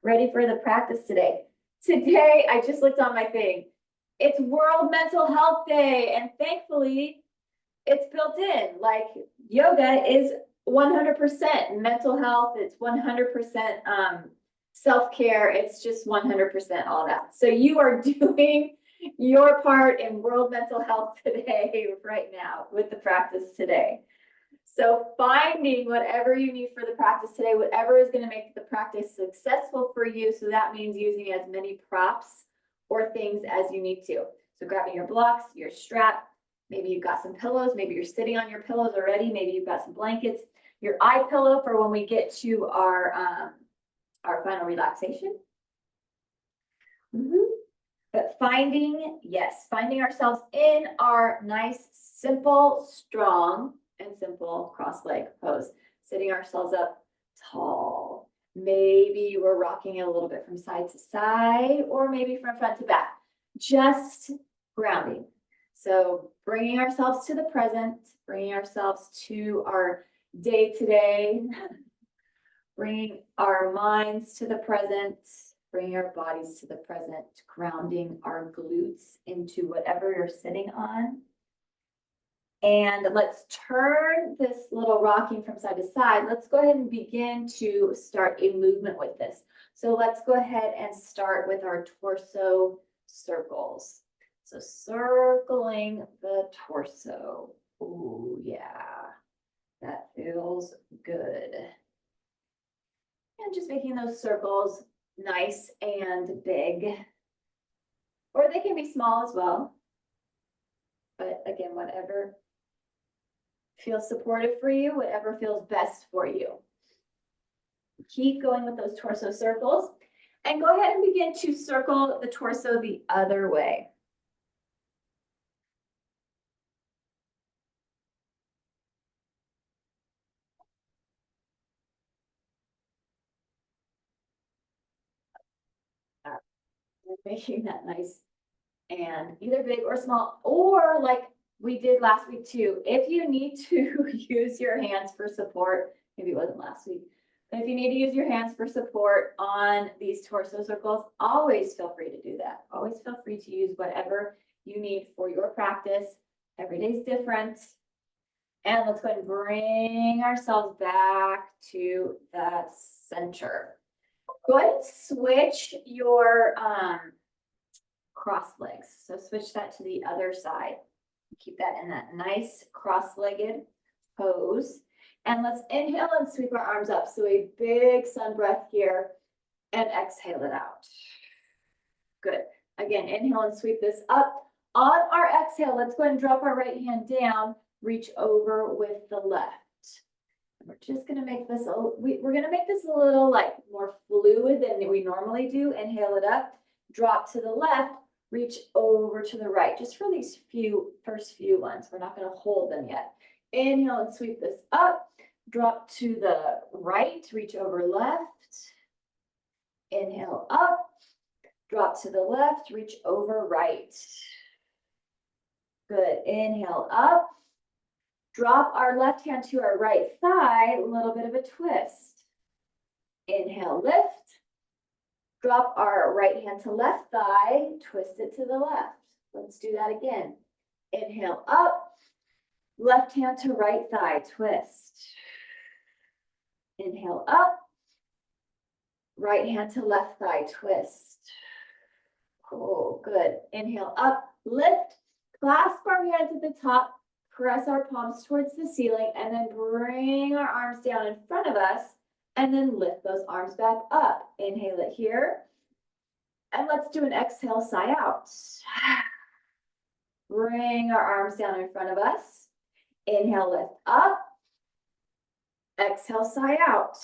Ready for the practice today. Today, I just looked on my thing. It's World Mental Health Day, and thankfully, it's built in. Like, yoga is 100% mental health. It's 100% self-care. It's just 100% all that. So you are doing your part in World Mental Health today, right now, with the practice today. So finding whatever you need for the practice today, whatever is going to make the practice successful for you. So that means using as many props or things as you need to. So grabbing your blocks, your strap, maybe you've got some pillows, maybe you're sitting on your pillows already, maybe you've got some blankets, your eye pillow for when we get to our final relaxation. But finding ourselves in our nice, simple, strong, and simple cross-leg pose, sitting ourselves up tall. Maybe we're rocking it a little bit from side to side, or maybe from front to back, just grounding. So bringing ourselves to the present, bringing ourselves to our day-to-day, bringing our minds to the present, bringing our bodies to the present, grounding our glutes into whatever you're sitting on. And let's turn this little rocking from side to side. Let's go ahead and begin to start a movement with this. So let's go ahead and start with our torso circles. So circling the torso. Ooh, yeah, that feels good. And just making those circles nice and big. Or they can be small as well. But again, whatever feels supportive for you, whatever feels best for you. Keep going with those torso circles and go ahead and begin to circle the torso the other way. Making that nice and either big or small, or like we did last week too. If you need to use your hands for support, maybe it wasn't last week, but if you need to use your hands for support on these torso circles, always feel free to do that. Always feel free to use whatever you need for your practice. Every day is different. And let's go ahead and bring ourselves back to the center. Go ahead and switch your cross legs. So switch that to the other side. Keep that in that nice cross-legged pose. And let's inhale and sweep our arms up. So a big sun breath here and exhale it out. Good. Again, inhale and sweep this up. On our exhale, let's go ahead and drop our right hand down, reach over with the left. We're just going to make this, we're going to make this a little like more fluid than we normally do. Inhale it up, drop to the left, reach over to the right, just for these first few ones. We're not going to hold them yet. Inhale and sweep this up, drop to the right, reach over left. Inhale up, drop to the left, reach over right. Good. Inhale up. Drop our left hand to our right thigh, a little bit of a twist. Inhale, lift. Drop our right hand to left thigh, twist it to the left. Let's do that again. Inhale up, left hand to right thigh, twist. Inhale up, right hand to left thigh, twist. Oh, good. Inhale up, lift, clasp our hands at the top, press our palms towards the ceiling, and then bring our arms down in front of us, and then lift those arms back up. Inhale it here. And let's do an exhale, sigh out. Bring our arms down in front of us. Inhale, lift up. Exhale, sigh out.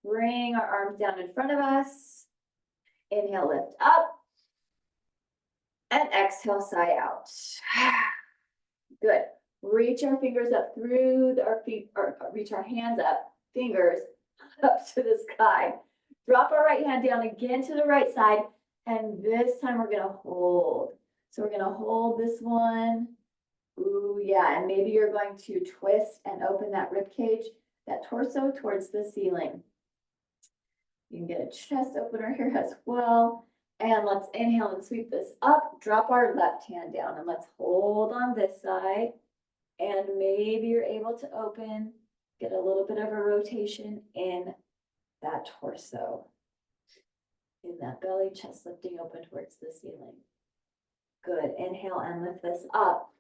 Bring our arms down in front of us. Inhale, lift up. And exhale, sigh out. Good. Reach our fingers up through our feet, or reach our hands up, fingers up to the sky. Drop our right hand down again to the right side, and this time we're going to hold. So we're going to hold this one. Ooh, yeah, and maybe you're going to twist and open that rib cage, that torso towards the ceiling. You can get a chest opener here as well. And let's inhale and sweep this up, drop our left hand down, and let's hold on this side. And maybe you're able to open, get a little bit of a rotation in that torso. In that belly, chest lifting open towards the ceiling. Good, inhale and lift this up.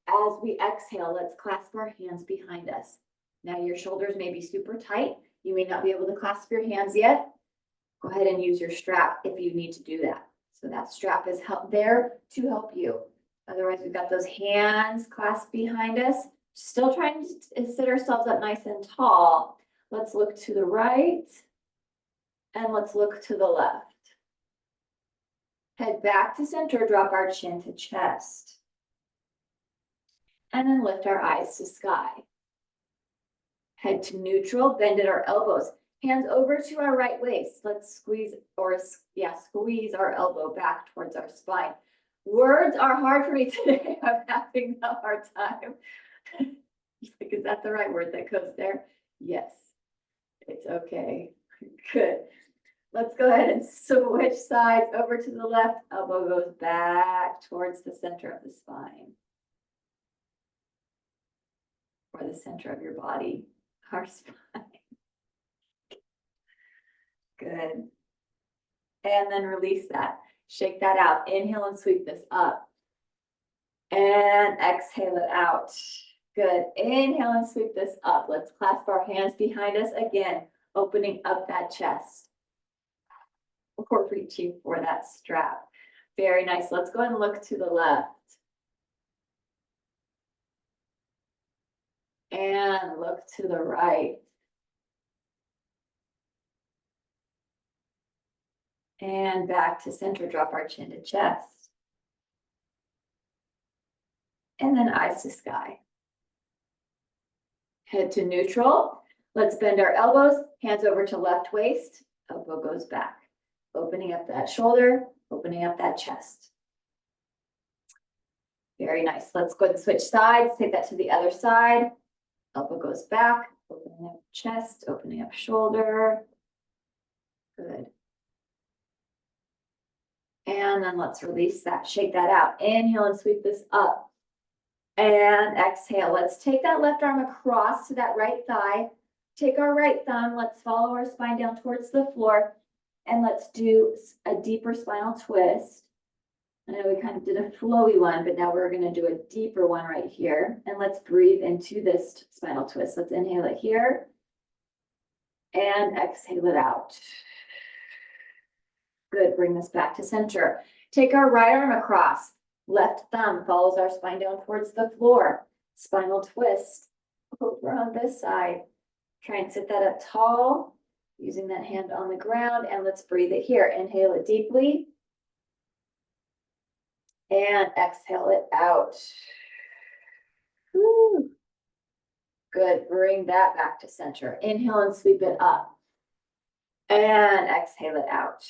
As we exhale, let's clasp our hands behind us. Now your shoulders may be super tight. You may not be able to clasp your hands yet. Go ahead and use your strap if you need to do that. So that strap is there to help you. Otherwise, we've got those hands clasped behind us. Still trying to sit ourselves up nice and tall. Let's look to the right and let's look to the left. Head back to center, drop our chin to chest. And then lift our eyes to sky. Head to neutral, bend at our elbows. Hands over to our right waist. Let's squeeze our elbow back towards our spine. Words are hard for me today. I'm having a hard time. Like, is that the right word that goes there? Yes, it's okay. Good. Let's go ahead and switch sides over to the left. Elbow goes back towards the center of the spine. Or the center of your body, our spine. Good. And then release that. Shake that out. Inhale and sweep this up. And exhale it out. Good. Inhale and sweep this up. Let's clasp our hands behind us again, opening up that chest. Or reaching for that strap. Very nice. Let's go and look to the left. And look to the right. And back to center, drop our chin to chest. And then eyes to sky. Head to neutral. Let's bend our elbows, hands over to left waist, elbow goes back. Opening up that shoulder, opening up that chest. Very nice. Let's go ahead and switch sides, take that to the other side. Elbow goes back, opening up chest, opening up shoulder. Good. And then let's release that, shake that out. Inhale and sweep this up. And exhale. Let's take that left arm across to that right thigh. Take our right thumb. Let's follow our spine down towards the floor. And let's do a deeper spinal twist. I know we kind of did a flowy one, but now we're going to do a deeper one right here. And let's breathe into this spinal twist. Let's inhale it here. And exhale it out. Good. Bring this back to center. Take our right arm across. Left thumb follows our spine down towards the floor. Spinal twist over on this side. Try and sit that up tall, using that hand on the ground. And let's breathe it here. Inhale it deeply. And exhale it out. Woo. Good. Bring that back to center. Inhale and sweep it up. And exhale it out.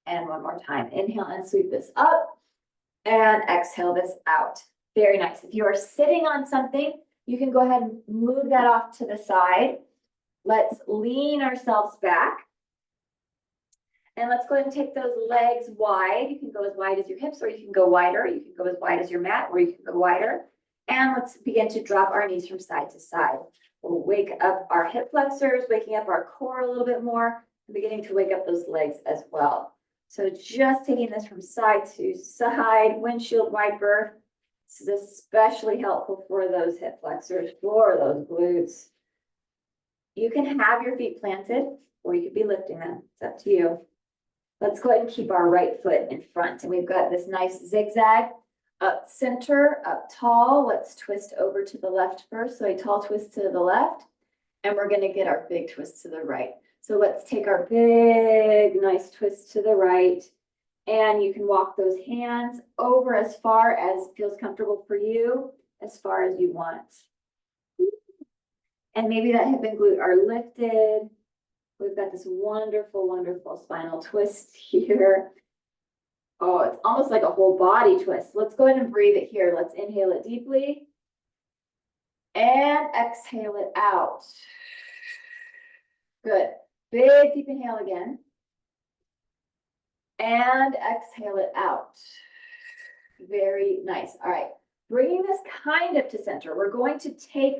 And one more time. Inhale and sweep this up. And exhale this out. Very nice. If you are sitting on something, you can go ahead and move that off to the side. Let's lean ourselves back. And let's go ahead and take those legs wide. You can go as wide as your hips, or you can go wider. You can go as wide as your mat, or you can go wider. And let's begin to drop our knees from side to side. We'll wake up our hip flexors, waking up our core a little bit more, and beginning to wake up those legs as well. So just taking this from side to side, windshield wiper. This is especially helpful for those hip flexors, for those glutes. You can have your feet planted, or you could be lifting them. It's up to you. Let's go ahead and keep our right foot in front. And we've got this nice zigzag up center, up tall. Let's twist over to the left first. So a tall twist to the left. And we're going to get our big twist to the right. So let's take our big, nice twist to the right. And you can walk those hands over as far as feels comfortable for you, as far as you want. And maybe that hip and glute are lifted. We've got this wonderful, wonderful spinal twist here. Oh, it's almost like a whole body twist. Let's go ahead and breathe it here. Let's inhale it deeply. And exhale it out. Good. Big deep inhale again. And exhale it out. Very nice. All right. Bringing this kind of to center, we're going to take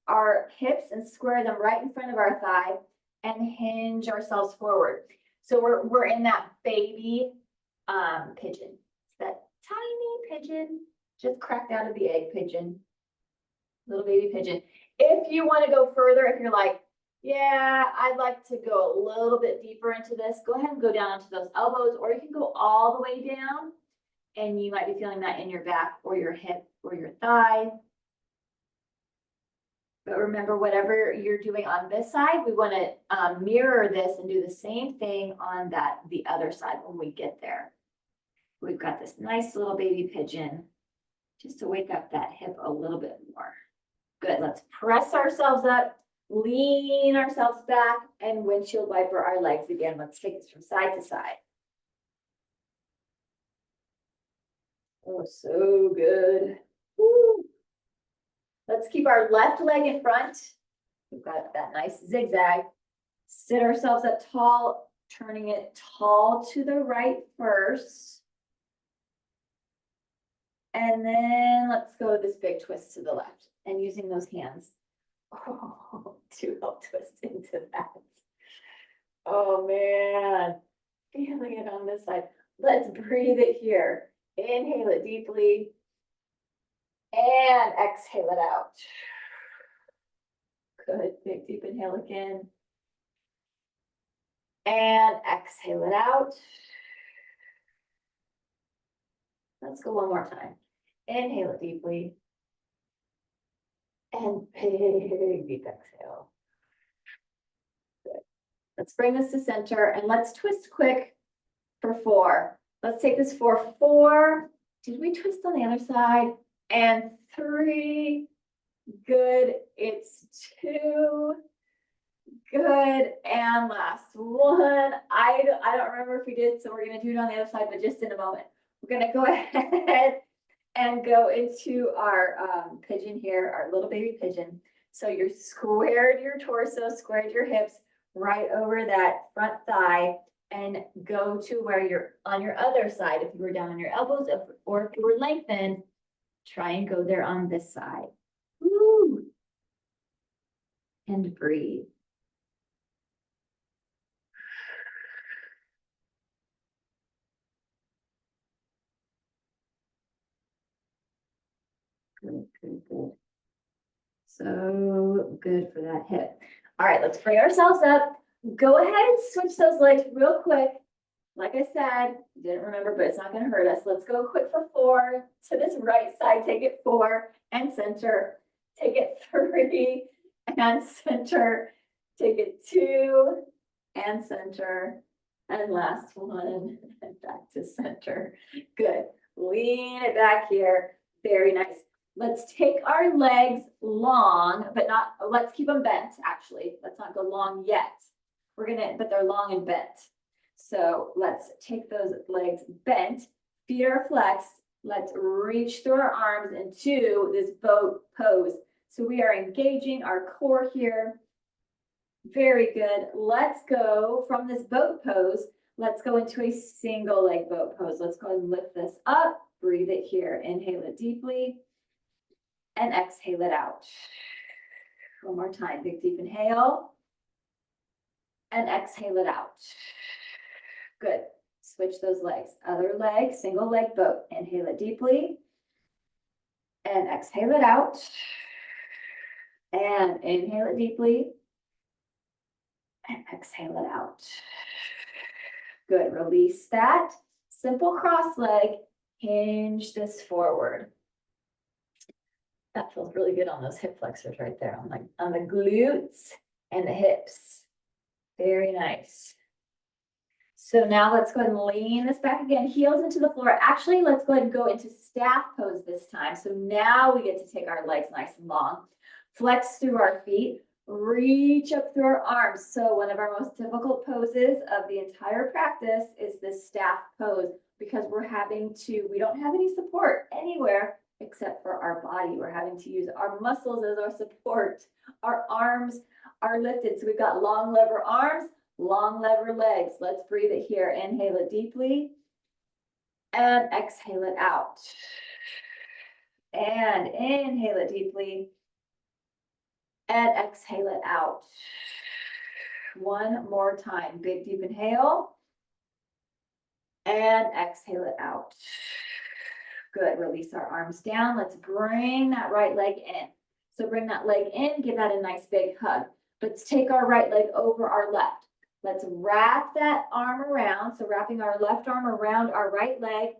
our hips and square them right in front of our thigh and hinge ourselves forward. So we're in that baby pigeon. It's that tiny pigeon, just cracked out of the egg pigeon. Little baby pigeon. If you want to go further, if you're like, yeah, I'd like to go a little bit deeper into this, go ahead and go down onto those elbows, or you can go all the way down, and you might be feeling that in your back or your hip or your thigh. But remember, whatever you're doing on this side, we want to mirror this and do the same thing on the other side when we get there. We've got this nice little baby pigeon, just to wake up that hip a little bit more. Good, let's press ourselves up, lean ourselves back, and windshield wiper our legs again. Let's take this from side to side. Oh, so good. Woo. Let's keep our left leg in front. We've got that nice zigzag. Sit ourselves up tall, turning it tall to the right first. And then let's go this big twist to the left, and using those hands to help twist into that. Oh man, feeling it on this side. Let's breathe it here. Inhale it deeply and exhale it out. Good, big deep inhale again. And exhale it out. Let's go one more time. Inhale it deeply. And big deep exhale. Good. Let's bring this to center and let's twist quick for 4. Let's take this for 4. Did we twist on the other side? And 3. Good. It's 2. Good. And last 1. I don't remember if we did, so we're going to do it on the other side, but just in a moment. We're going to go ahead and go into our pigeon here, our little baby pigeon. So you're squared your torso, squared your hips right over that front thigh, and go to where you're on your other side. If you were down on your elbows, or if you were lengthened, try and go there on this side. Woo. And breathe. Good, good, good. So good for that hip. All right, let's bring ourselves up. Go ahead and switch those legs real quick. Like I said, didn't remember, but it's not going to hurt us. Let's go quick for 4 to this right side. Take it 4 and center. Take it 3 and center. Take it 2 and center. And last one, and back to center. Good. Lean it back here. Very nice. Let's take our legs long, but not, let's keep them bent, actually. Let's not go long yet. But they're long and bent. So let's take those legs bent, feet are flexed. Let's reach through our arms into this boat pose. So we are engaging our core here. Very good. Let's go from this boat pose. Let's go into a single leg boat pose. Let's go and lift this up. Breathe it here. Inhale it deeply and exhale it out. One more time. Big deep inhale and exhale it out. Good. Switch those legs. Other leg, single leg boat. Inhale it deeply and exhale it out. And inhale it deeply and exhale it out. Good. Release that. Simple cross leg. Hinge this forward. That feels really good on those hip flexors right there, on the glutes and the hips. Very nice. So now let's go ahead and lean this back again, heels into the floor. Actually, let's go ahead and go into staff pose this time. So now we get to take our legs nice and long, flex through our feet, reach up through our arms. So one of our most difficult poses of the entire practice is this staff pose, because we don't have any support anywhere except for our body. We're having to use our muscles as our support. Our arms are lifted. So we've got long lever arms, long lever legs. Let's breathe it here. Inhale it deeply and exhale it out. And inhale it deeply and exhale it out. One more time. Big deep inhale and exhale it out. Good. Release our arms down. Let's bring that right leg in. So bring that leg in, give that a nice big hug. Let's take our right leg over our left. Let's wrap that arm around. So wrapping our left arm around our right leg.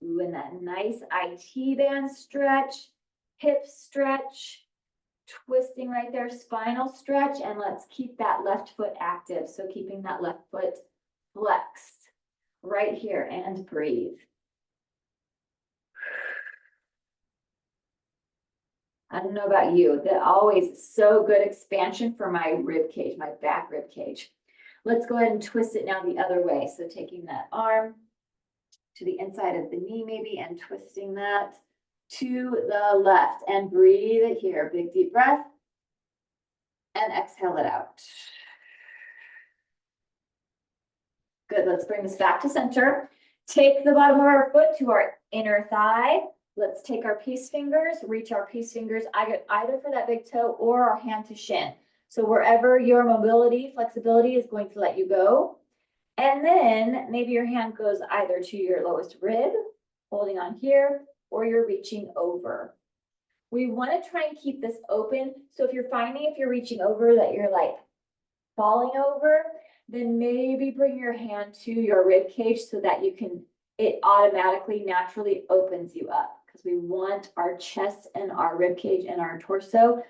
Ooh, and that nice IT band stretch, hip stretch, twisting right there, spinal stretch. And let's keep that left foot active. So keeping that left foot flexed right here and breathe. I don't know about you, that always is so good expansion for my rib cage, my back rib cage. Let's go ahead and twist it now the other way. So taking that arm to the inside of the knee maybe and twisting that to the left and breathe it here. Big deep breath and exhale it out. Good, let's bring this back to center. Take the bottom of our foot to our inner thigh. Let's take our peace fingers, reach our peace fingers either for that big toe or our hand to shin. So wherever your mobility, flexibility is going to let you go. And then maybe your hand goes either to your lowest rib, holding on here, or you're reaching over. We want to try and keep this open. So if you're finding, if you're reaching over, that you're like falling over, then maybe bring your hand to your rib cage so that you can, it automatically, naturally opens you up. Because we want our chest and our rib cage and our torso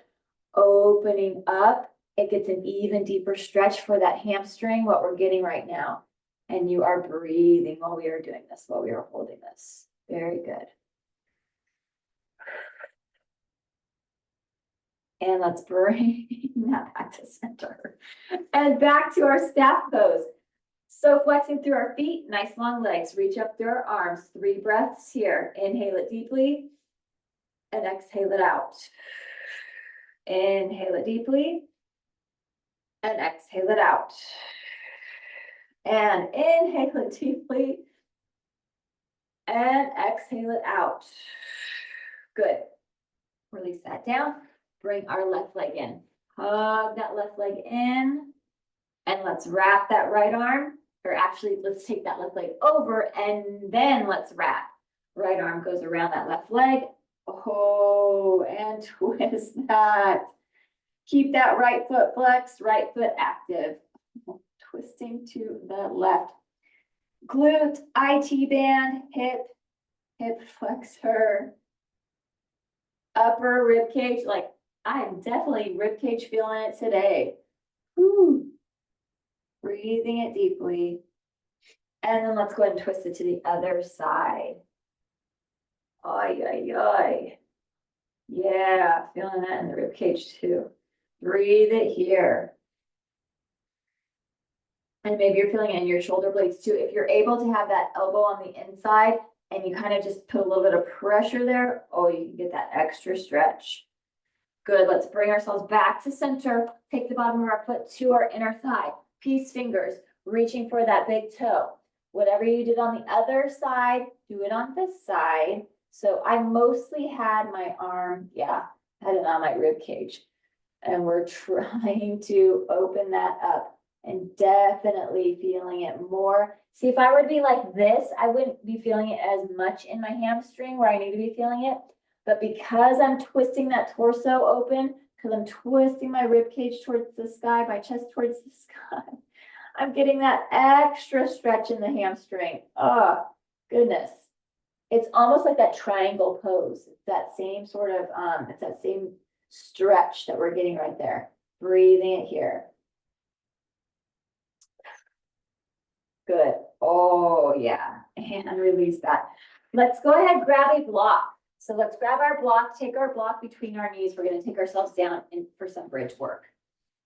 opening up. It gets an even deeper stretch for that hamstring, what we're getting right now. And you are breathing while we are doing this, while we are holding this. Very good. And let's bring that back to center. And back to our staff pose. So flexing through our feet, nice long legs, reach up through our arms. 3 breaths here. Inhale it deeply and exhale it out. Inhale it deeply and exhale it out. And inhale it deeply and exhale it out. Good. Release that down. Bring our left leg in. Hug that left leg in. And let's wrap that right arm. Or actually, let's take that left leg over and then let's wrap. Right arm goes around that left leg. Oh, and twist that. Keep that right foot flexed, right foot active. Twisting to the left. Glute, IT band, hip flexor. Upper rib cage, like I'm definitely rib cage feeling it today. Whew. Breathing it deeply. And then let's go ahead and twist it to the other side. Ay, ay, ay. Yeah, feeling that in the rib cage too. Breathe it here. And maybe you're feeling it in your shoulder blades too. If you're able to have that elbow on the inside and you kind of just put a little bit of pressure there, oh, you can get that extra stretch. Good, let's bring ourselves back to center. Take the bottom of our foot to our inner thigh. Peace fingers, reaching for that big toe. Whatever you did on the other side, do it on this side. So I mostly had my arm, had it on my rib cage. And we're trying to open that up and definitely feeling it more. See, if I were to be like this, I wouldn't be feeling it as much in my hamstring where I need to be feeling it. But because I'm twisting that torso open, because I'm twisting my rib cage towards the sky, my chest towards the sky, I'm getting that extra stretch in the hamstring. Oh, goodness. It's almost like that triangle pose. It's that same sort of, it's that same stretch that we're getting right there. Breathing it here. Good. Oh, yeah. And release that. Let's go ahead, grab a block. So let's grab our block, take our block between our knees. We're going to take ourselves down for some bridge work.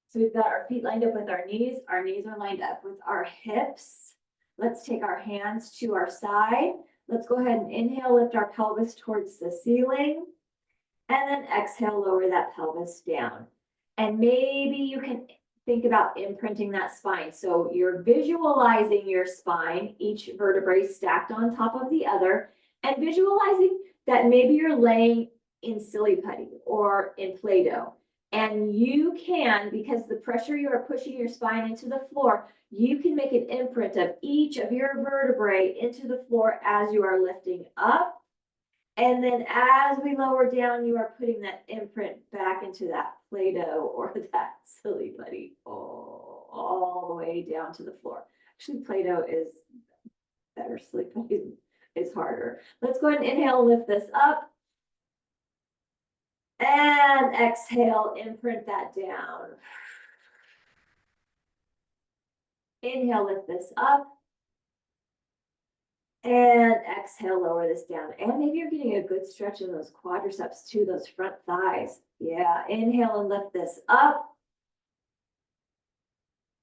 So we've got our feet lined up with our knees. Our knees are lined up with our hips. Let's take our hands to our side. Let's go ahead and inhale, lift our pelvis towards the ceiling. And then exhale, lower that pelvis down. And maybe you can think about imprinting that spine. So you're visualizing your spine, each vertebrae stacked on top of the other, and visualizing that maybe you're laying in silly putty or in Play-Doh. And you can, because the pressure you are pushing your spine into the floor, you can make an imprint of each of your vertebrae into the floor as you are lifting up. And then as we lower down, you are putting that imprint back into that Play-Doh or that silly putty, all the way down to the floor. Actually, Play-Doh is better, silly putty is harder. Let's go ahead and inhale, lift this up. And exhale, imprint that down. Inhale, lift this up. And exhale, lower this down. And maybe you're getting a good stretch in those quadriceps too, those front thighs. Yeah, inhale and lift this up.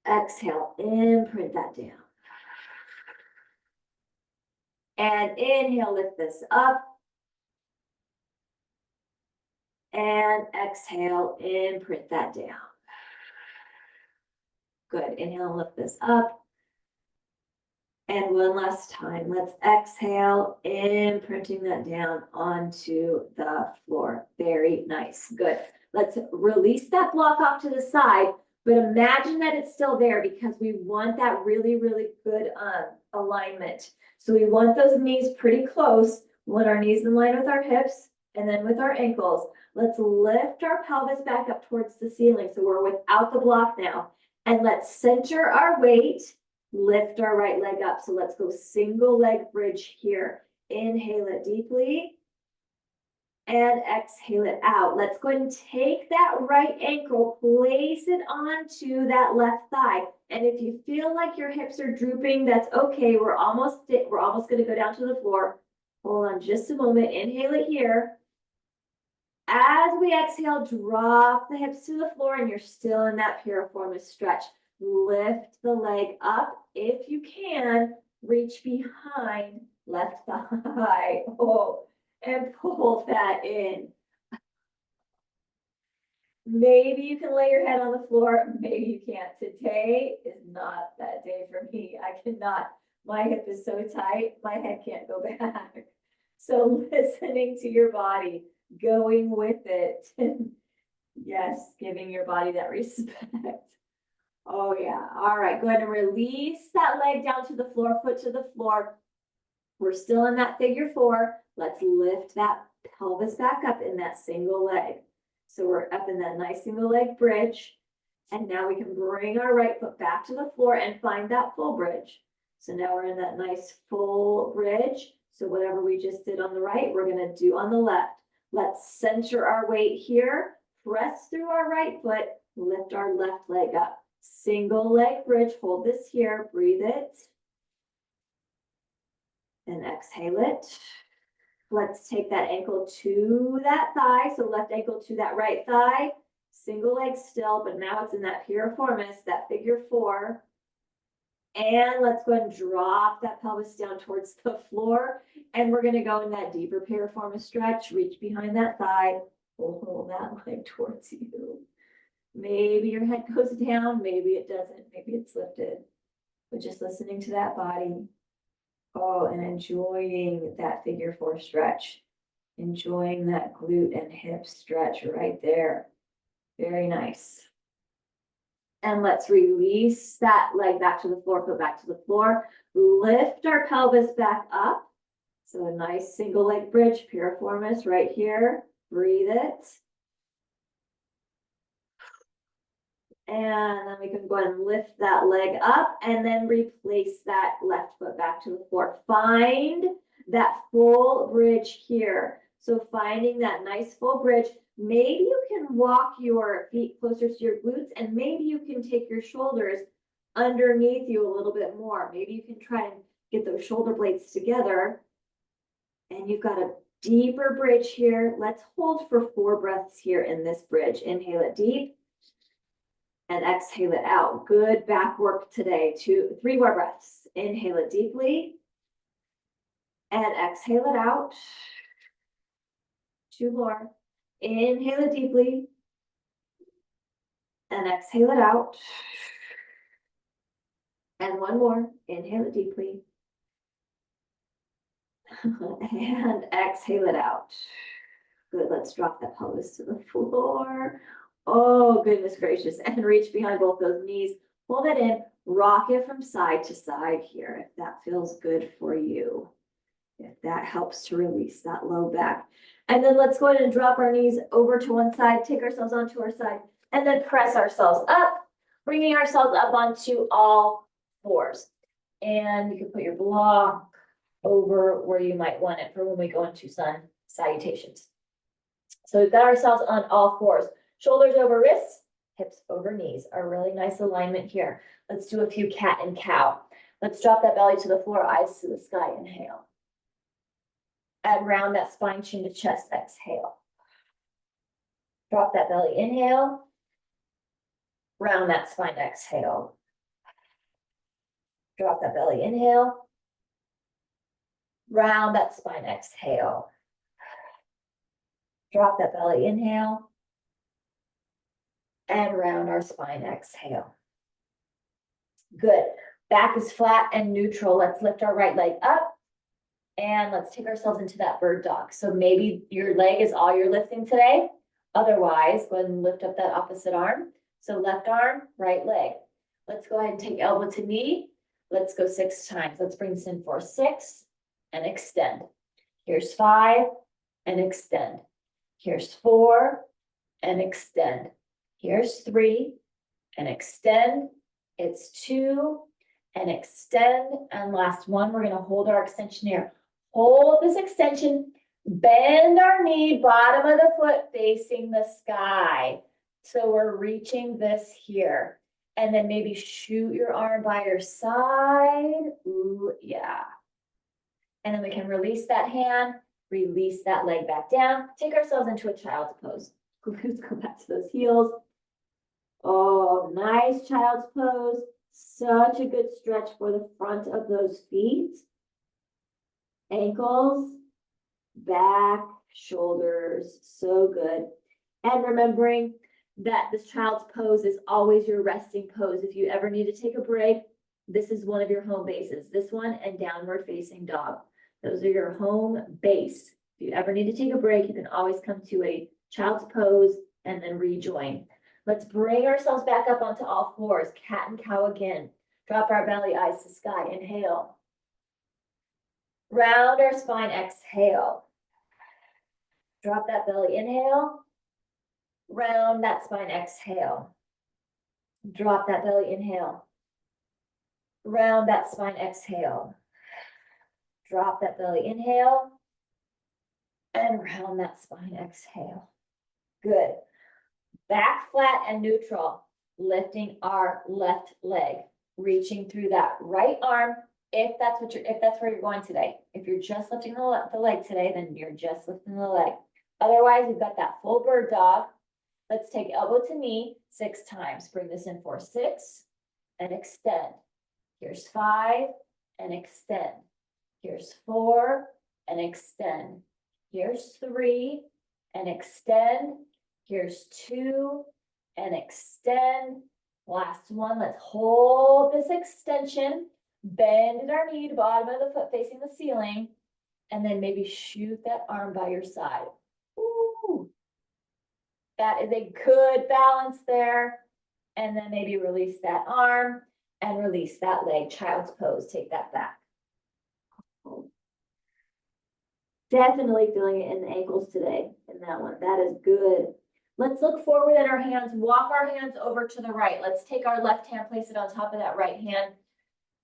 Exhale, imprint that down. And inhale, lift this up. And exhale, imprint that down. Good, inhale and lift this up. And one last time, let's exhale, imprinting that down onto the floor. Very nice, good. Let's release that block off to the side, but imagine that it's still there because we want that really, really good alignment. So we want those knees pretty close. We want our knees in line with our hips and then with our ankles. Let's lift our pelvis back up towards the ceiling. So we're without the block now. And let's center our weight. Lift our right leg up. So let's go single leg bridge here. Inhale it deeply and exhale it out. Let's go ahead and take that right ankle, place it onto that left thigh. And if you feel like your hips are drooping, that's okay. We're almost going to go down to the floor. Hold on just a moment. Inhale it here. As we exhale, drop the hips to the floor and you're still in that piriformis stretch. Lift the leg up. If you can, reach behind left thigh. And pull that in. Maybe you can lay your head on the floor. Maybe you can't. Today is not that day for me. I cannot. My hip is so tight, my head can't go back. So listening to your body, going with it. Yes, giving your body that respect. Oh yeah. All right, go ahead and release that leg down to the floor, foot to the floor. We're still in that figure four. Let's lift that pelvis back up in that single leg. So we're up in that nice single leg bridge. And now we can bring our right foot back to the floor and find that full bridge. So now we're in that nice full bridge. So whatever we just did on the right, we're gonna do on the left. Let's center our weight here. Press through our right foot, lift our left leg up. Single leg bridge, hold this here, breathe it. And exhale it. Let's take that ankle to that thigh. So left ankle to that right thigh. Single leg still, but now it's in that piriformis, that figure four. And let's go ahead and drop that pelvis down towards the floor. And we're going to go in that deeper piriformis stretch. Reach behind that thigh. Pull that leg towards you. Maybe your head goes down, maybe it doesn't, maybe it's lifted. But just listening to that body. Oh, and enjoying that figure four stretch. Enjoying that glute and hip stretch right there. Very nice. And let's release that leg back to the floor, foot back to the floor. Lift our pelvis back up. So a nice single leg bridge, piriformis right here. Breathe it. And then we can go ahead and lift that leg up and then replace that left foot back to the floor. Find that full bridge here. So finding that nice full bridge. Maybe you can walk your feet closer to your glutes and maybe you can take your shoulders underneath you a little bit more. Maybe you can try and get those shoulder blades together. And you've got a deeper bridge here. Let's hold for 4 breaths here in this bridge. Inhale it deep. And exhale it out. Good back work today. 3 more breaths. Inhale it deeply. And exhale it out. 2 more. Inhale it deeply. And exhale it out. And one more, inhale it deeply. And exhale it out. Good, let's drop that pelvis to the floor. Oh, goodness gracious. And reach behind both those knees. Hold it in, rock it from side to side here, if that feels good for you. If that helps to release that low back. And then let's go ahead and drop our knees over to one side, take ourselves onto our side, and then press ourselves up, bringing ourselves up onto all fours. And you can put your block over where you might want it for when we go into sun salutations. So we've got ourselves on all fours, shoulders over wrists, hips over knees, a really nice alignment here. Let's do a few cat and cow. Let's drop that belly to the floor, eyes to the sky, inhale. And round that spine, chin to chest, exhale. Drop that belly, inhale. Round that spine, exhale. Drop that belly, inhale. Round that spine, exhale. Drop that belly, inhale. And round our spine, exhale. Good. Back is flat and neutral. Let's lift our right leg up. And let's take ourselves into that bird dog. So maybe your leg is all you're lifting today. Otherwise, go ahead and lift up that opposite arm. So left arm, right leg. Let's go ahead and take elbow to knee. Let's go 6 times. Let's bring this in for 6 and extend. Here's 5 and extend. Here's 4 and extend. Here's 3 and extend. It's 2 and extend. And last one, we're going to hold our extension here. Hold this extension, bend our knee, bottom of the foot facing the sky. So we're reaching this here. And then maybe shoot your arm by your side. Ooh, yeah. And then we can release that hand, release that leg back down, take ourselves into a child's pose. Glutes go back to those heels. Oh, nice child's pose. Such a good stretch for the front of those feet. Ankles, back, shoulders, so good. And remembering that this child's pose is always your resting pose. If you ever need to take a break, this is one of your home bases. This one and downward facing dog. Those are your home base. If you ever need to take a break, you can always come to a child's pose and then rejoin. Let's bring ourselves back up onto all fours. Cat and cow again. Drop our belly, eyes to sky. Inhale. Round our spine, exhale. Drop that belly, inhale. Round that spine, exhale. Drop that belly, inhale. Round that spine, exhale. Drop that belly, inhale. And round that spine, exhale. Good. Back flat and neutral. Lifting our left leg. Reaching through that right arm. If that's where you're going today. If you're just lifting the leg today, then you're just lifting the leg. Otherwise, you've got that full bird dog. Let's take elbow to knee 6 times. Bring this in for 6 and extend. Here's 5 and extend. Here's 4 and extend. Here's 3 and extend. Here's 2 and extend. Last one, let's hold this extension. Bend our knee to bottom of the foot facing the ceiling. And then maybe shoot that arm by your side. Ooh. That is a good balance there. And then maybe release that arm and release that leg. Child's pose, take that back. Definitely feeling it in the ankles today in that one. That is good. Let's look forward at our hands. Walk our hands over to the right. Let's take our left hand, place it on top of that right hand.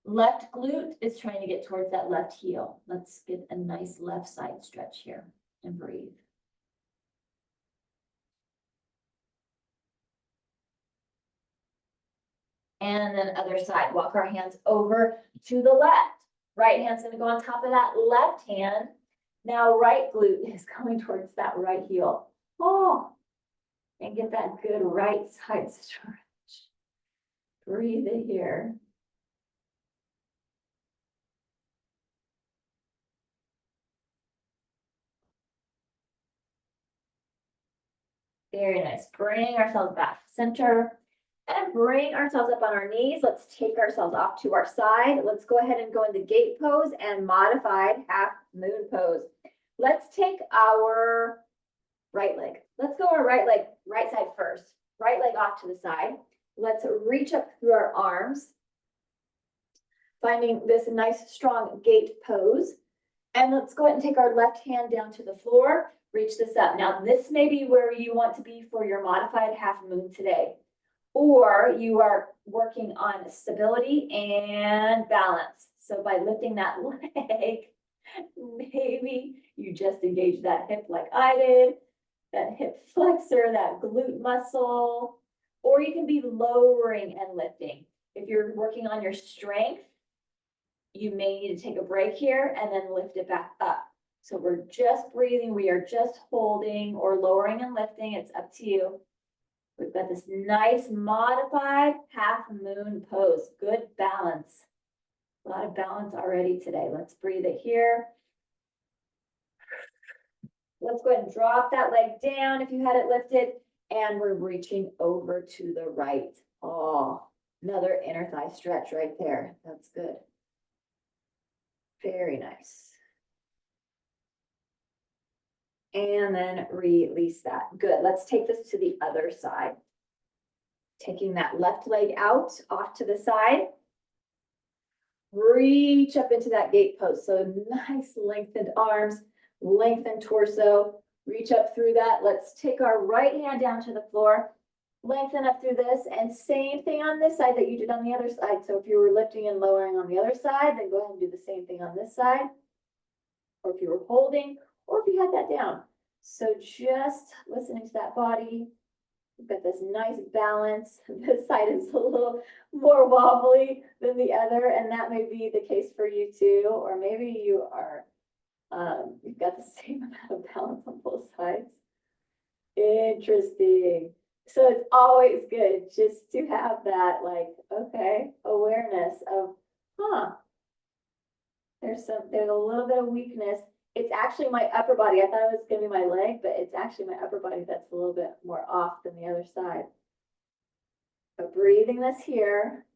Left glute is trying to get towards that left heel. Let's get a nice left side stretch here and breathe. And then other side, walk our hands over to the left. Right hand's gonna go on top of that left hand. Now right glute is going towards that right heel. Oh, and get that good right side stretch. Breathe it here. Very nice. Bring ourselves back to center. And bring ourselves up on our knees. Let's take ourselves off to our side. Let's go ahead and go into gate pose and modified half moon pose. Let's take our right leg. Let's go our right leg, right side first. Right leg off to the side. Let's reach up through our arms, finding this nice strong gate pose. And let's go ahead and take our left hand down to the floor. Reach this up. Now, this may be where you want to be for your modified half moon today. Or you are working on stability and balance. So by lifting that leg, maybe you just engage that hip like I did, that hip flexor, that glute muscle, or you can be lowering and lifting. If you're working on your strength, you may need to take a break here and then lift it back up. So we're just breathing, we are just holding or lowering and lifting, it's up to you. We've got this nice modified half moon pose, good balance. A lot of balance already today. Let's breathe it here. Let's go ahead and drop that leg down if you had it lifted. And we're reaching over to the right. Oh, another inner thigh stretch right there. That's good. Very nice. And then release that. Good. Let's take this to the other side. Taking that left leg out, off to the side. Reach up into that gate pose. So nice lengthened arms, lengthened torso. Reach up through that. Let's take our right hand down to the floor. Lengthen up through this. And same thing on this side that you did on the other side. So if you were lifting and lowering on the other side, then go ahead and do the same thing on this side. Or if you were holding, or if you had that down. So just listening to that body. We've got this nice balance. This side is a little more wobbly than the other, and that may be the case for you too. Or maybe you are, you've got the same amount of balance on both sides. Interesting. So it's always good just to have that, like, okay, awareness of, there's a little bit of weakness. It's actually my upper body. I thought it was going to be my leg, but it's actually my upper body that's a little bit more off than the other side. But breathing this here.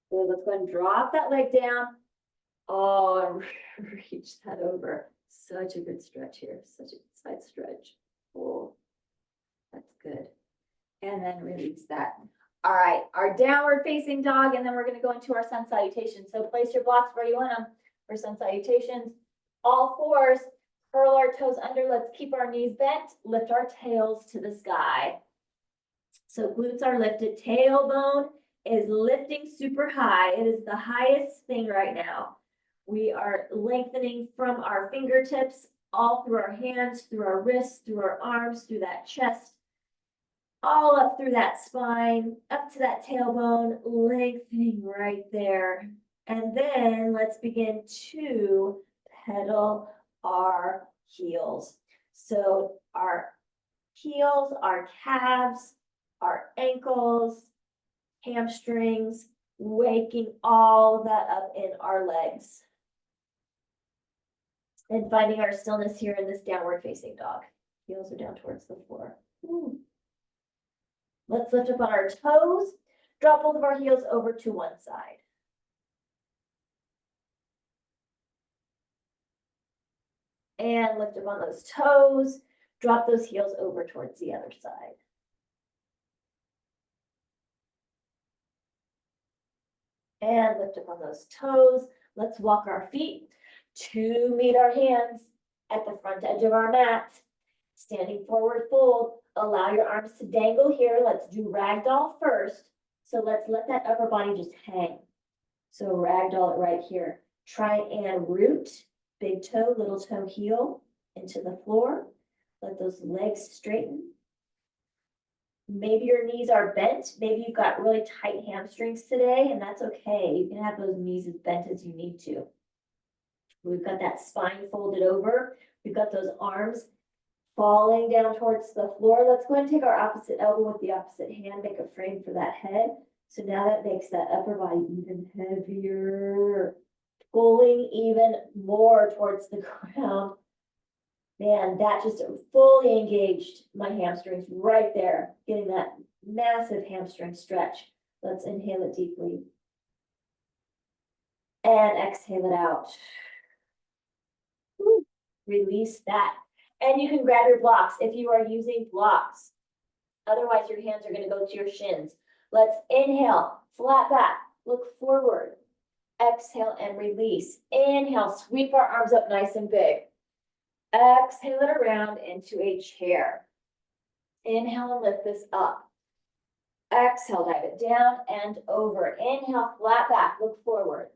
So let's go ahead and drop that leg down. Oh, and reach that over. Such a good stretch here. Such a good side stretch. Oh, that's good. And then release that. All right, our downward facing dog, and then we're going to go into our sun salutation. So place your blocks where you want them for sun salutations. All fours, curl our toes under. Let's keep our knees bent. Lift our tails to the sky. So glutes are lifted. Tailbone is lifting super high. It is the highest thing right now. We are lengthening from our fingertips all through our hands, through our wrists, through our arms, through that chest. All up through that spine, up to that tailbone, lengthening right there. And then let's begin to pedal our heels. So our heels, our calves, our ankles, hamstrings, waking all of that up in our legs. And finding our stillness here in this downward facing dog. Heels are down towards the floor. Ooh. Let's lift up on our toes, drop both of our heels over to one side. And lift up on those toes, drop those heels over towards the other side. And lift up on those toes. Let's walk our feet to meet our hands at the front edge of our mat. Standing forward fold. Allow your arms to dangle here. Let's do ragdoll first. So let's let that upper body just hang. So ragdoll it right here. Try and root, big toe, little toe, heel into the floor. Let those legs straighten. Maybe your knees are bent. Maybe you've got really tight hamstrings today, and that's okay. You can have those knees as bent as you need to. We've got that spine folded over. We've got those arms falling down towards the floor. Let's go ahead and take our opposite elbow with the opposite hand, make a frame for that head. So now that makes that upper body even heavier, pulling even more towards the ground. Man, that just fully engaged my hamstrings right there, getting that massive hamstring stretch. Let's inhale it deeply. And exhale it out. Woo. Release that. And you can grab your blocks if you are using blocks. Otherwise, your hands are going to go to your shins. Let's inhale, flat back, look forward. Exhale and release. Inhale, sweep our arms up nice and big. Exhale it around into a chair. Inhale and lift this up. Exhale, dive it down and over. Inhale, flat back, look forward.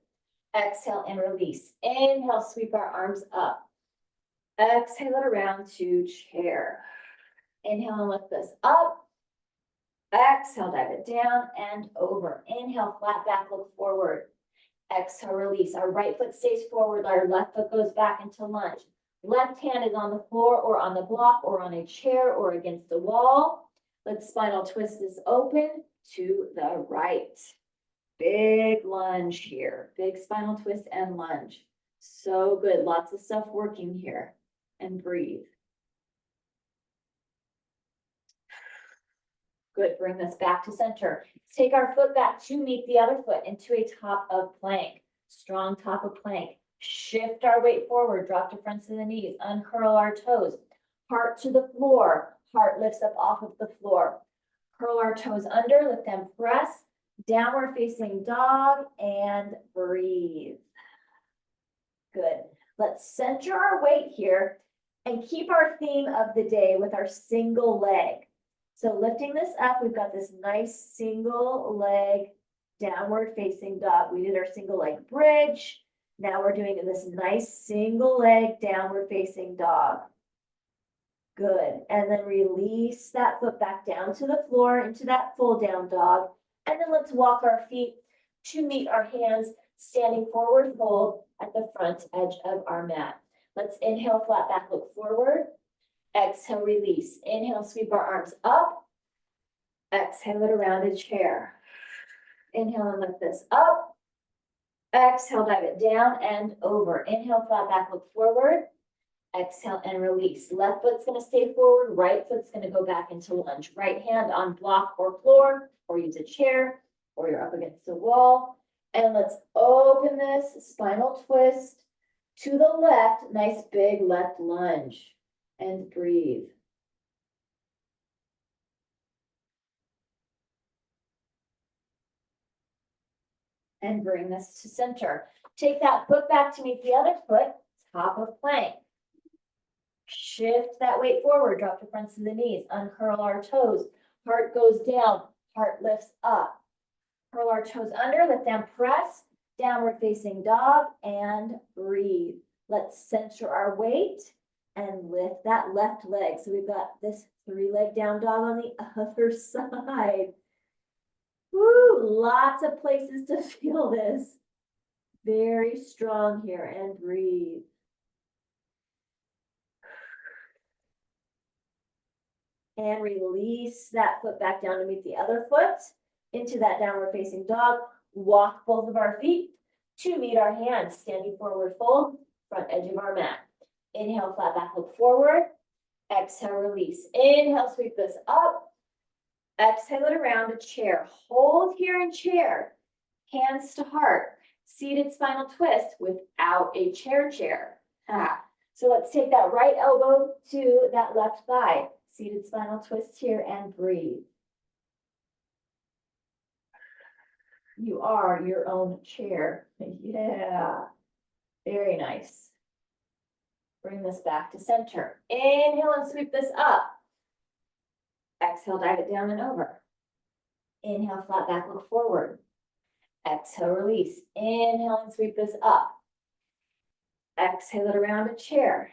Exhale and release. Inhale, sweep our arms up. Exhale it around to chair. Inhale and lift this up. Exhale, dive it down and over. Inhale, flat back, look forward. Exhale, release. Our right foot stays forward. Our left foot goes back into lunge. Left hand is on the floor or on the block or on a chair or against the wall. Let's spinal twist this open to the right. Big lunge here. Big spinal twist and lunge. So good. Lots of stuff working here. And breathe. Good. Bring this back to center. Take our foot back to meet the other foot into a top of plank. Strong top of plank. Shift our weight forward. Drop to fronts of the knees. Uncurl our toes. Heart to the floor. Heart lifts up off of the floor. Curl our toes under. Lift and press. Downward facing dog and breathe. Good. Let's center our weight here and keep our theme of the day with our single leg. So lifting this up, we've got this nice single leg downward facing dog. We did our single leg bridge. Now we're doing this nice single leg downward facing dog. Good. And then release that foot back down to the floor into that full down dog. And then let's walk our feet to meet our hands, standing forward fold at the front edge of our mat. Let's inhale, flat back, look forward. Exhale, release. Inhale, sweep our arms up. Exhale it around a chair. Inhale and lift this up. Exhale, dive it down and over. Inhale, flat back, look forward. Exhale and release. Left foot's going to stay forward. Right foot's going to go back into lunge. Right hand on block or floor, or use a chair, or you're up against a wall. And let's open this spinal twist to the left. Nice big left lunge. And breathe. And bring this to center. Take that foot back to meet the other foot, top of plank. Shift that weight forward, drop to fronts of the knees, uncurl our toes. Heart goes down, heart lifts up. Curl our toes under, lift and press, downward facing dog, and breathe. Let's center our weight and lift that left leg. So we've got this 3-leg down dog on the other side. Woo, lots of places to feel this. Very strong here, and breathe. And release that foot back down to meet the other foot into that downward facing dog. Walk both of our feet to meet our hands, standing forward fold, front edge of our mat. Inhale, flat back, look forward. Exhale, release. Inhale, sweep this up. Exhale it around a chair. Hold here in chair. Hands to heart. Seated spinal twist without a chair. So let's take that right elbow to that left thigh. Seated spinal twist here and breathe. You are your own chair. Yeah. Very nice. Bring this back to center. Inhale and sweep this up. Exhale, dive it down and over. Inhale, flat back, look forward. Exhale, release. Inhale and sweep this up. Exhale it around a chair.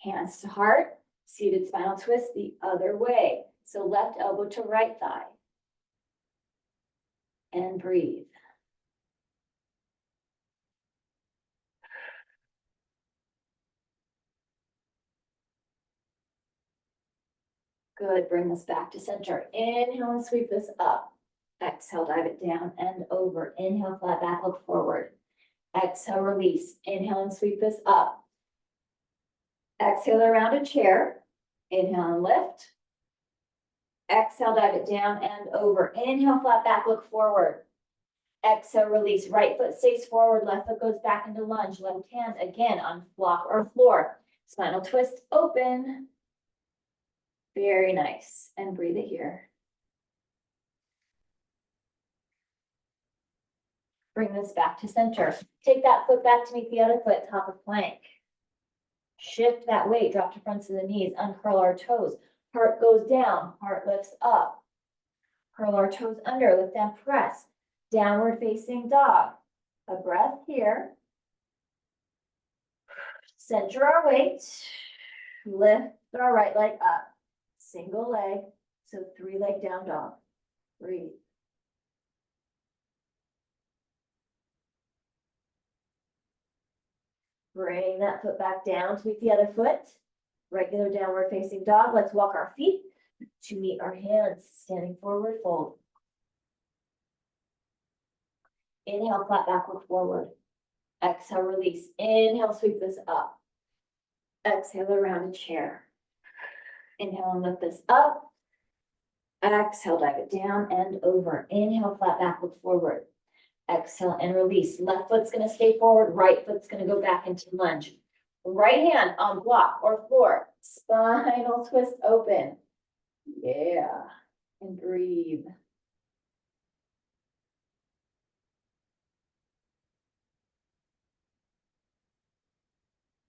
Hands to heart. Seated spinal twist the other way. So left elbow to right thigh. And breathe. Good, bring this back to center. Inhale and sweep this up. Exhale, dive it down and over. Inhale, flat back, look forward. Exhale, release. Inhale and sweep this up. Exhale around a chair. Inhale and lift. Exhale, dive it down and over. Inhale, flat back, look forward. Exhale, release. Right foot stays forward, left foot goes back into lunge. Left hand again on block or floor. Spinal twist, open. Very nice. And breathe it here. Bring this back to center. Take that foot back to meet the other foot, top of plank. Shift that weight, drop to fronts of the knees, uncurl our toes. Heart goes down, heart lifts up. Curl our toes under, lift and press. Downward facing dog. A breath here. Center our weight. Lift our right leg up. Single leg, so 3-leg down dog. Breathe. Bring that foot back down to meet the other foot. Regular downward facing dog. Let's walk our feet to meet our hands. Standing forward, fold. Inhale, flat back, look forward. Exhale, release. Inhale, sweep this up. Exhale, around a chair. Inhale and lift this up. Exhale, dive it down and over. Inhale, flat back, look forward. Exhale and release. Left foot's gonna stay forward, right foot's gonna go back into lunge. Right hand on block or floor. Spinal twist open. Yeah. And breathe.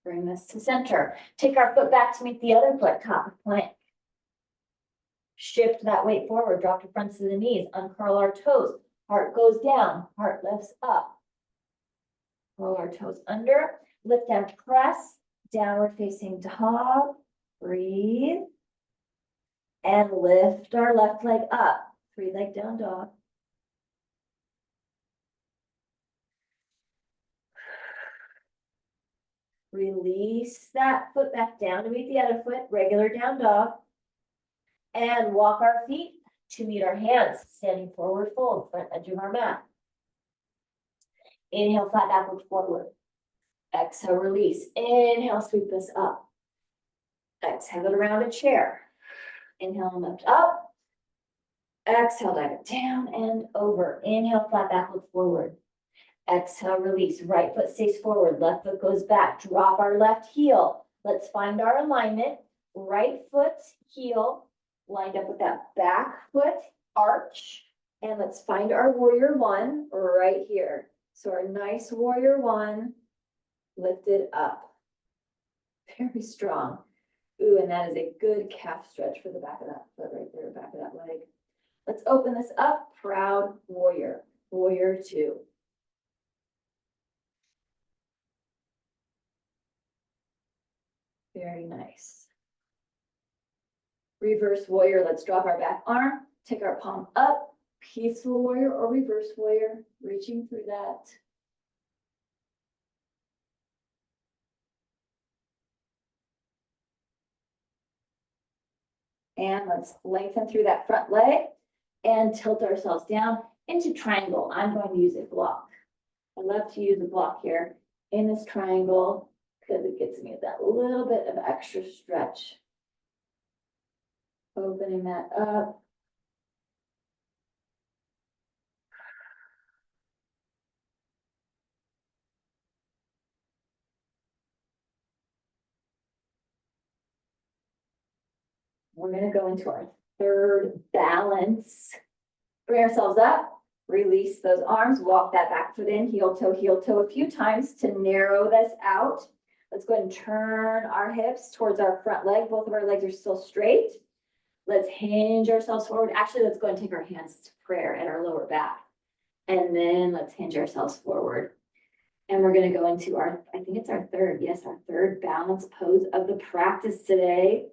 Bring this to center. Take our foot back to meet the other foot, top of plank. Shift that weight forward, drop to fronts of the knees, uncurl our toes. Heart goes down, heart lifts up. Roll our toes under, lift and press, downward facing dog. Breathe. And lift our left leg up, 3-leg down dog. Release that foot back down to meet the other foot, regular down dog. And walk our feet to meet our hands, standing forward fold, front edge of our mat. Inhale, flat back, look forward. Exhale, release. Inhale, sweep this up. Exhale it around a chair. Inhale and lift up. Exhale, dive it down and over. Inhale, flat back, look forward. Exhale, release. Right foot stays forward, left foot goes back. Drop our left heel. Let's find our alignment. Right foot, heel, lined up with that back foot arch. And let's find our warrior one right here. So our nice warrior one lifted up. Very strong. Ooh, and that is a good calf stretch for the back of that foot right there, back of that leg. Let's open this up. Proud warrior. Warrior two. Very nice. Reverse warrior. Let's drop our back arm. Take our palm up. Peaceful warrior or reverse warrior. Reaching through that. And let's lengthen through that front leg and tilt ourselves down into triangle. I'm going to use a block. I love to use a block here in this triangle because it gets me that little bit of extra stretch. Opening that up. We're going to go into our third balance. Bring ourselves up, release those arms, walk that back foot in, heel toe a few times to narrow this out. Let's go ahead and turn our hips towards our front leg. Both of our legs are still straight. Let's hinge ourselves forward. Actually, let's go ahead and take our hands to prayer at our lower back. And then let's hinge ourselves forward. And we're going to go into our, I think it's our third, yes, our third balance pose of the practice today.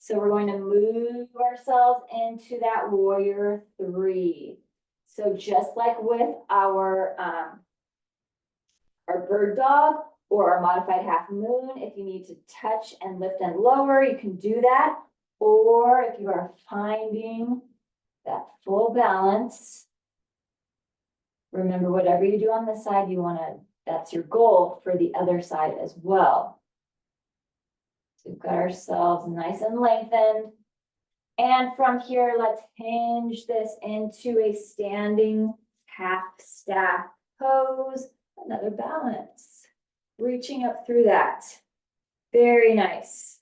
So we're going to move ourselves into that warrior three. So just like with our bird dog or our modified half moon, if you need to touch and lift and lower, you can do that. Or if you are finding that full balance, remember whatever you do on this side, you want to, that's your goal for the other side as well. So we've got ourselves nice and lengthened. And from here, let's hinge this into a standing half stack pose. Another balance. Reaching up through that. Very nice.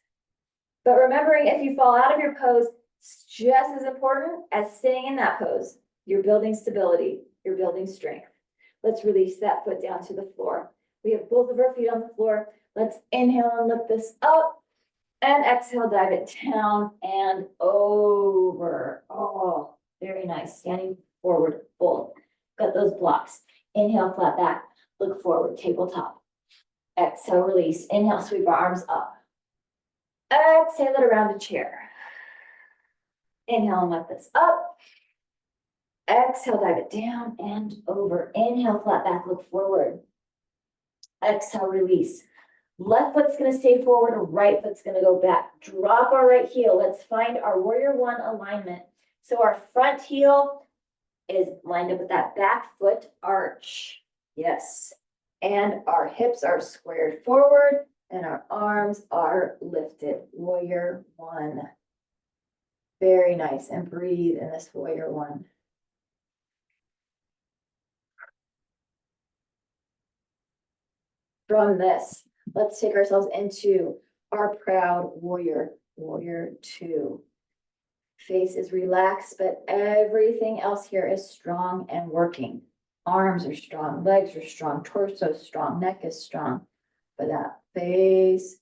But remembering, if you fall out of your pose, it's just as important as staying in that pose. You're building stability. You're building strength. Let's release that foot down to the floor. We have both of our feet on the floor. Let's inhale and lift this up. And exhale, dive it down and over. Oh, very nice. Standing forward, fold. Got those blocks. Inhale, flat back. Look forward, tabletop. Exhale, release. Inhale, sweep our arms up. Exhale it around a chair. Inhale and lift this up. Exhale, dive it down and over. Inhale, flat back, look forward. Exhale, release. Left foot's gonna stay forward, right foot's gonna go back. Drop our right heel. Let's find our warrior one alignment. So our front heel is lined up with that back foot arch. Yes. And our hips are squared forward and our arms are lifted. Warrior one. Very nice. And breathe in this warrior one. From this, let's take ourselves into our proud warrior, warrior two. Face is relaxed, but everything else here is strong and working. Arms are strong, legs are strong, torso is strong, neck is strong. But that face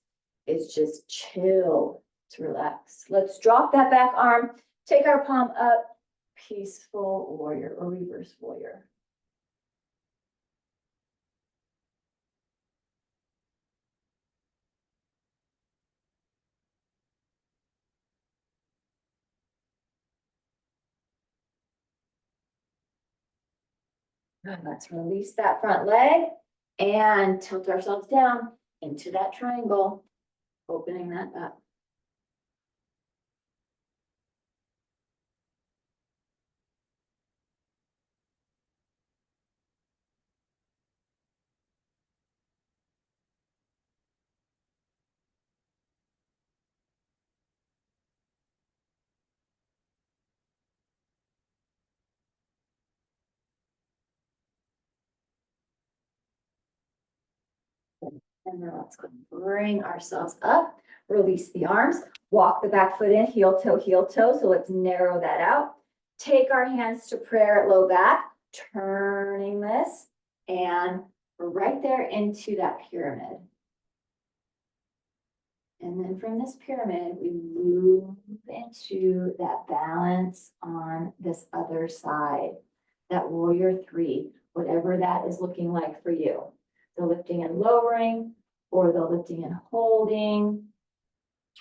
is just chill. It's relaxed. Let's drop that back arm, take our palm up, peaceful warrior or reverse warrior. And let's release that front leg and tilt ourselves down into that triangle, opening that up. And then let's go bring ourselves up, release the arms, walk the back foot in, heel toe, heel toe. So let's narrow that out. Take our hands to prayer at low back, turning this, and we're right there into that pyramid. And then from this pyramid, we move into that balance on this other side, that warrior three, whatever that is looking like for you. The lifting and lowering, or the lifting and holding,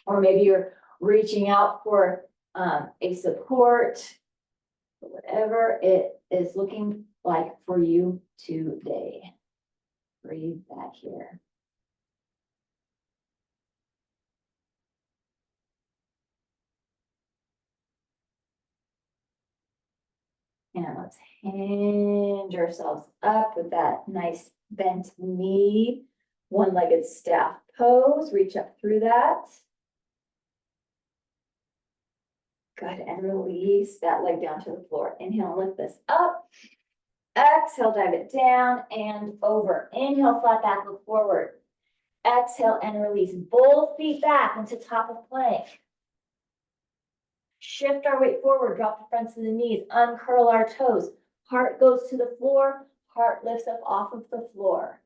or maybe you're reaching out for a support, whatever it is looking like for you today. Breathe that here. And let's hinge ourselves up with that nice bent knee, one-legged staff pose. Reach up through that. Good, and release that leg down to the floor. Inhale, lift this up. Exhale, dive it down and over. Inhale, flat back, look forward. Exhale and release. Both feet back into top of plank. Shift our weight forward, drop the fronts of the knees, uncurl our toes. Heart goes to the floor, heart lifts up off of the floor.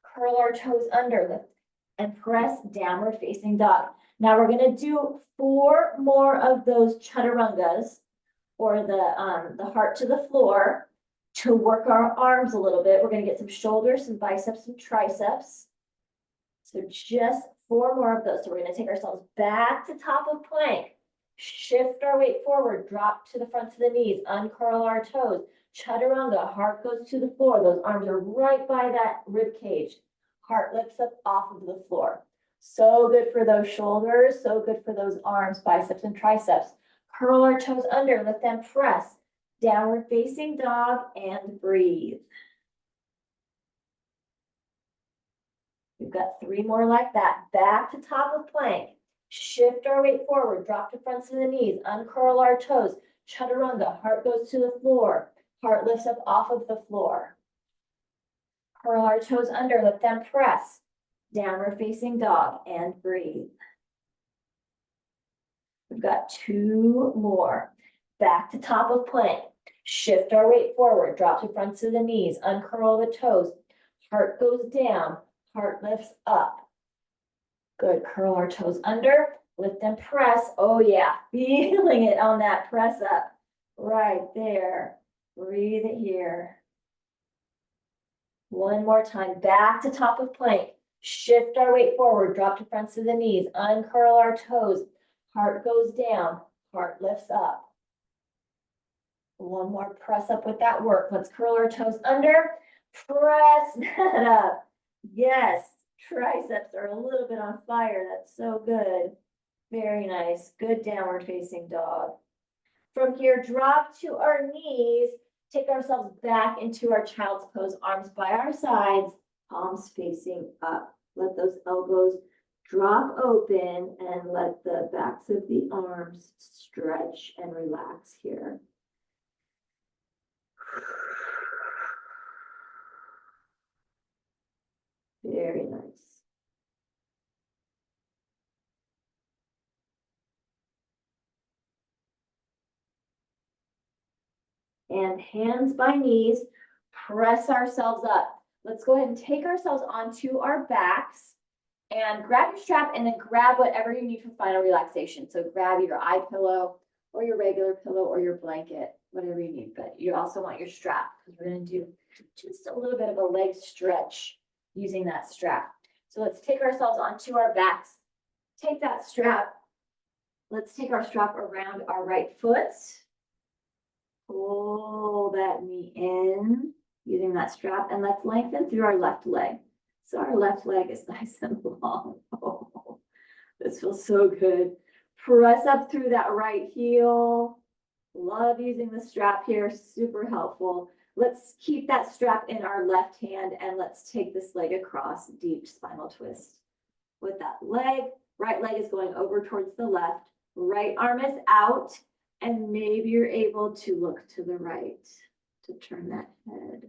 Curl our toes under, lift and press downward facing dog. Now we're gonna do 4 more of those chaturangas, or the heart to the floor, to work our arms a little bit. We're gonna get some shoulders, some biceps, some triceps. So just 4 more of those. So we're gonna take ourselves back to top of plank. Shift our weight forward, drop to the front of the knees, uncurl our toes. Chaturanga, heart goes to the floor. Those arms are right by that rib cage. Heart lifts up off of the floor. So good for those shoulders, so good for those arms, biceps and triceps. Curl our toes under, lift and press. Downward facing dog and breathe. We've got 3 more like that. Back to top of plank. Shift our weight forward, drop to fronts of the knees, uncurl our toes. Chaturanga, heart goes to the floor. Heart lifts up off of the floor. Curl our toes under, let them press. Downward facing dog and breathe. We've got 2 more. Back to top of plank. Shift our weight forward, drop to fronts of the knees, uncurl the toes. Heart goes down, heart lifts up. Good, curl our toes under, lift and press. Oh yeah, feeling it on that press up. Right there, breathe it here. One more time, back to top of plank. Shift our weight forward, drop to fronts of the knees, uncurl our toes. Heart goes down, heart lifts up. One more press up with that work. Let's curl our toes under, press that up. Yes, triceps are a little bit on fire. That's so good. Very nice. Good downward facing dog. From here, drop to our knees. Take ourselves back into our child's pose, arms by our sides, palms facing up. Let those elbows drop open and let the backs of the arms stretch and relax here. Very nice. And hands by knees, press ourselves up. Let's go ahead and take ourselves onto our backs and grab your strap and then grab whatever you need for final relaxation. So grab your eye pillow or your regular pillow or your blanket, whatever you need, but you also want your strap because we're going to do just a little bit of a leg stretch using that strap. So let's take ourselves onto our backs, take that strap. Let's take our strap around our right foot. Pull that knee in using that strap and let's lengthen through our left leg. So our left leg is nice and long. Oh, this feels so good. Press up through that right heel. Love using the strap here, super helpful. Let's keep that strap in our left hand and let's take this leg across, deep spinal twist. With that leg, right leg is going over towards the left, right arm is out, and maybe you're able to look to the right to turn that head.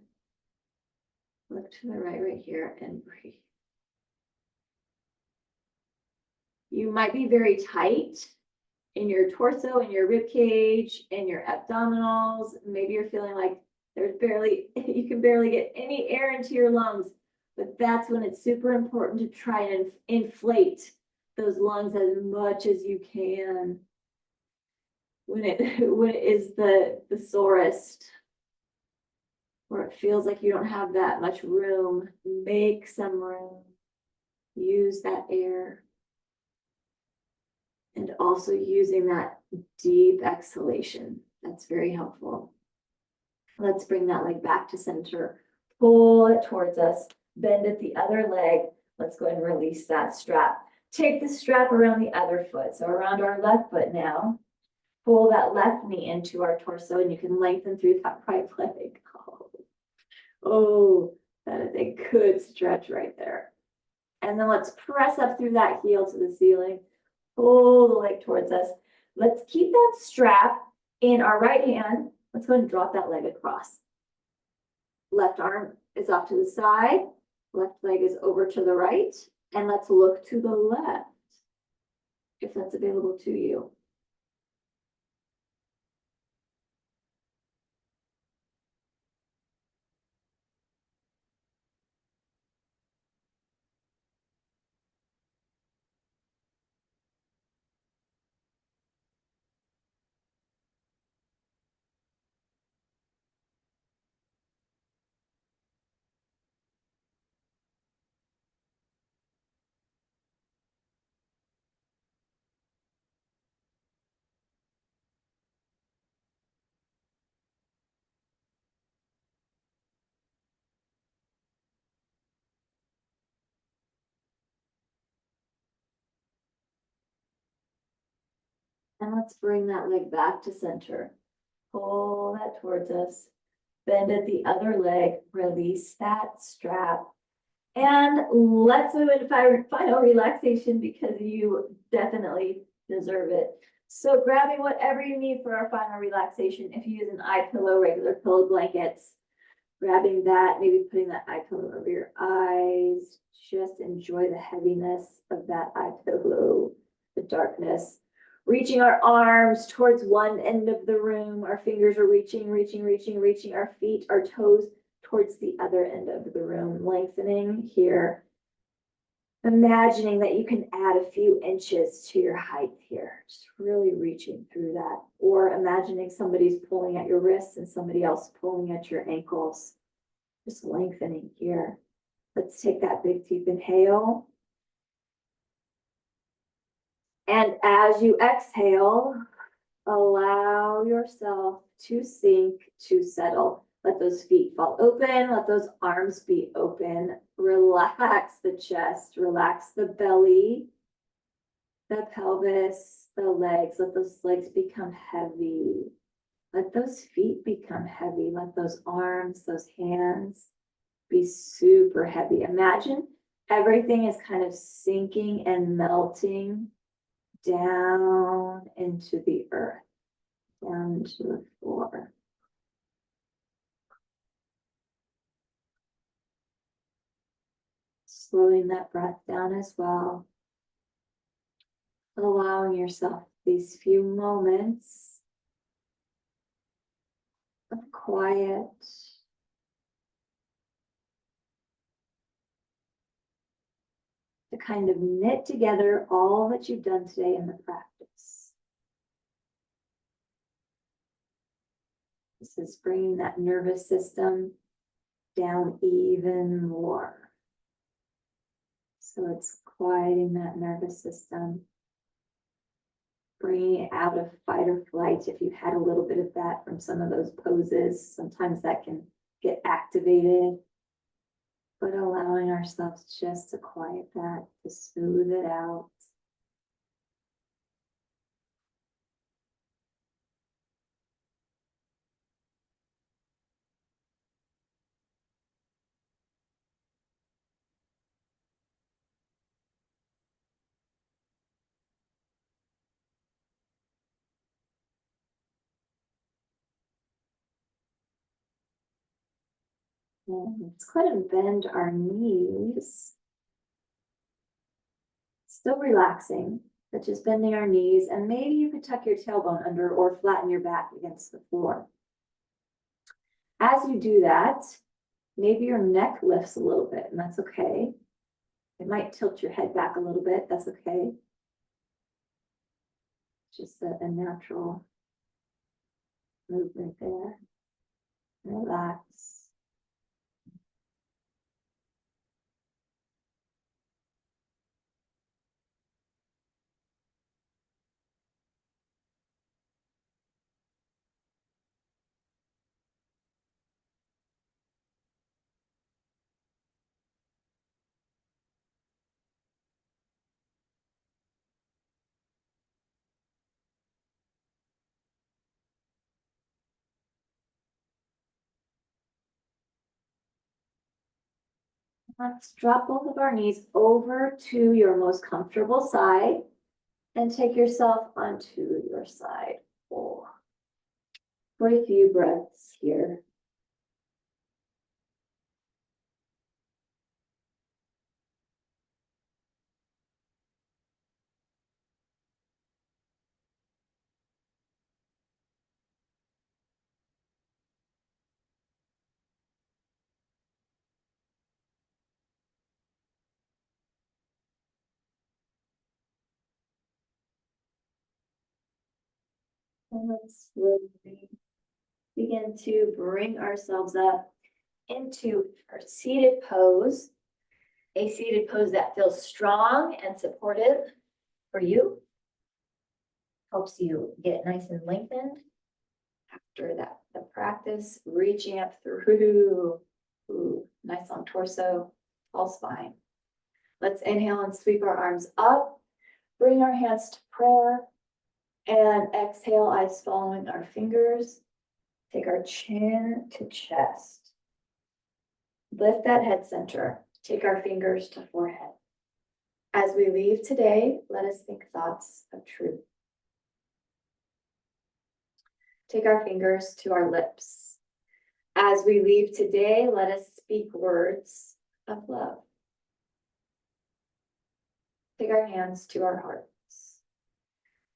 Look to the right here and breathe. You might be very tight in your torso, in your rib cage, in your abdominals. Maybe you're feeling like you can barely get any air into your lungs, but that's when it's super important to try and inflate those lungs as much as you can. When it is the sorest, where it feels like you don't have that much room, make some room. Use that air. And also using that deep exhalation. That's very helpful. Let's bring that leg back to center. Pull it towards us. Bend at the other leg. Let's go ahead and release that strap. Take the strap around the other foot. So around our left foot now. Pull that left knee into our torso and you can lengthen through that right leg. Oh, that is a good stretch right there. And then let's press up through that heel to the ceiling. Pull the leg towards us. Let's keep that strap in our right hand. Let's go ahead and drop that leg across. Left arm is off to the side. Left leg is over to the right. And let's look to the left, if that's available to you. And let's bring that leg back to center. Pull that towards us. Bend at the other leg. Release that strap. And let's move into final relaxation because you definitely deserve it. So grabbing whatever you need for our final relaxation. If you use an eye pillow, regular pillow blankets, grabbing that, maybe putting that eye pillow over your eyes. Just enjoy the heaviness of that eye pillow, the darkness. Reaching our arms towards one end of the room. Our fingers are reaching. Our feet, our toes towards the other end of the room, lengthening here. Imagining that you can add a few inches to your height here, just really reaching through that. Or imagining somebody's pulling at your wrists and somebody else pulling at your ankles, just lengthening here. Let's take that big deep inhale. And as you exhale, allow yourself to sink, to settle. Let those feet fall open. Let those arms be open. Relax the chest. Relax the belly, the pelvis, the legs. Let those legs become heavy. Let those feet become heavy. Let those arms, those hands be super heavy. Imagine everything is kind of sinking and melting down into the earth, down into the floor. Slowing that breath down as well. Allowing yourself these few moments of quiet. To kind of knit together all that you've done today in the practice. This is bringing that nervous system down even more. So it's quieting that nervous system, bringing it out of fight or flight. If you had a little bit of that from some of those poses, sometimes that can get activated. But allowing ourselves just to quiet that, to smooth it out. And let's go ahead and bend our knees. Still relaxing, but just bending our knees. And maybe you could tuck your tailbone under or flatten your back against the floor. As you do that, maybe your neck lifts a little bit, and that's okay. It might tilt your head back a little bit, that's okay. Just a natural movement there. Relax. Let's drop both of our knees over to your most comfortable side and take yourself onto your side for a few breaths here. And let's slowly begin to bring ourselves up into our seated pose. A seated pose that feels strong and supportive for you. Helps you get nice and lengthened. After that, the practice, reaching up through. Ooh, nice long torso, tall spine. Let's inhale and sweep our arms up. Bring our hands to prayer. And exhale, eyes following our fingers. Take our chin to chest. Lift that head center. Take our fingers to forehead. As we leave today, let us think thoughts of truth. Take our fingers to our lips. As we leave today, let us speak words of love. Take our hands to our hearts.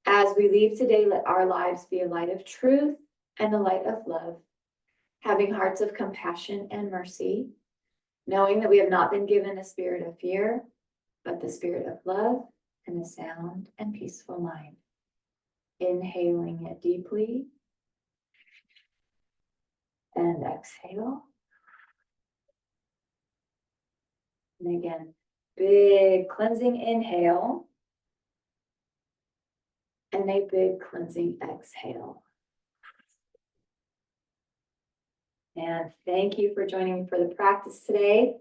As we leave today, let our lives be a light of truth and a light of love, having hearts of compassion and mercy, knowing that we have not been given a spirit of fear, but the spirit of love and a sound and peaceful mind. Inhaling it deeply and exhale. And again, big cleansing inhale and a big cleansing exhale. And thank you for joining me for the practice today.